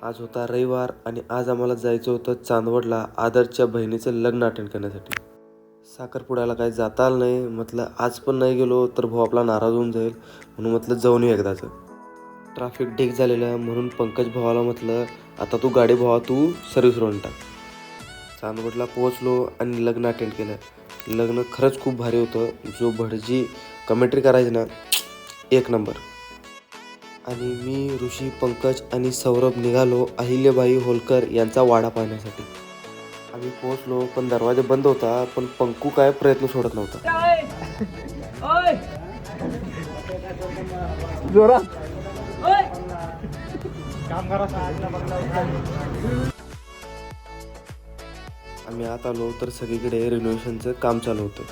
आज होता रविवार आणि आज आम्हाला जायचं होतं चांदवडला आदर्शच्या बहिणीचं लग्न अटेंड करण्यासाठी. साखरपुड्याला काही जाता आलं नाही. म्हटलं आज पण नाही गेलो तर भाऊ आपला नाराज होऊन जाईल, म्हणून म्हटलं जाऊन येऊ एकदाचं. ट्रॅफिक ढीक झालेलं म्हणून पंकज भावाला म्हटलं आता तू गाडी भावा तू सर्व्हिसवरून टाक. चांदवडला पोहोचलो आणि लग्न अटेंड केलं. लग्न खरंच खूप भारी होतं. जो भटजी कमेंट्री करायची ना, एक नंबर. आणि मी, ऋषी, पंकज आणि सौरभ निघालो अहिल्याबाई होलकर यांचा वाडा पाहण्यासाठी. आम्ही पोहोचलो पण दरवाजा बंद होता. पण पंकू काय प्रयत्न सोडत नव्हता. आम्ही आत आलो तर सगळीकडे रिनोव्हेशनचं काम चालू होतं.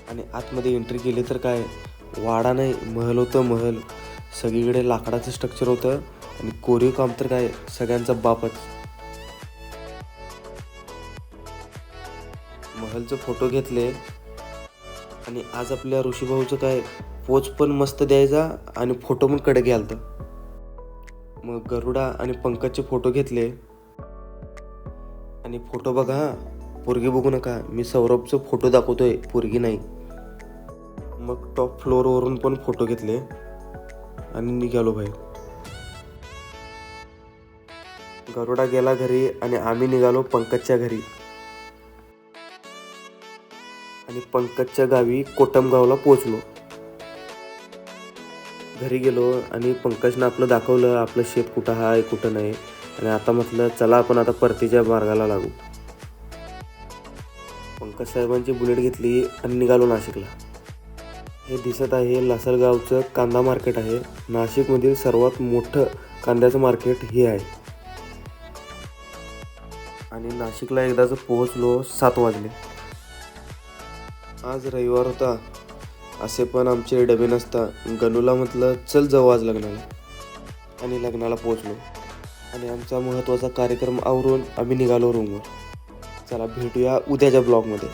आणि आतमध्ये एंट्री केली तर काय वाडा नाही महल होतं. महल सगळीकडे लाकडाचं स्ट्रक्चर होतं आणि कोरीव काम तर काय सगळ्यांचा बापच. महलचे फोटो घेतले आणि आज आपल्या ऋषीभाऊचं काय पोच पण मस्त द्यायचा आणि फोटो पण कडे घ्यालता. मग गरुडा आणि पंकजचे फोटो घेतले आणि फोटो बघा हा, पोरगी बघू नका. मी सौरभचं फोटो दाखवतोय, पोरगी नाही. मग टॉप फ्लोअरवरून पण फोटो घेतले आणि निघालो बाहेर. गरुडा गेला घरी आणि आम्ही निघालो पंकजच्या घरी. आणि पंकजच्या गावी कोटमगावला पोचलो. घरी गेलो आणि पंकजनं आपलं दाखवलं आपलं शेत कुठं आहे कुठं नाही. आणि आता म्हटलं चला आपण आता परतीच्या मार्गाला लागू. पंकज साहेबांची बुलेट घेतली आणि निघालो नाशिकला. हे दिसत आहे लासलगावचं कांदा मार्केट आहे. नाशिकमधील सर्वात मोठं कांद्याचं मार्केट हे आहे. आणि नाशिकला एकदाच पोहोचलो 7 वाजले. आज रविवार होता. असे पण आमचे डबे नसता. गणूला म्हटलं चल जाऊ आज लग्नाला. आणि लग्नाला पोहोचलो. आणि आमचा महत्त्वाचा कार्यक्रम आवरून आम्ही निघालो रूमवर. चला भेटूया उद्याच्या ब्लॉगमध्ये.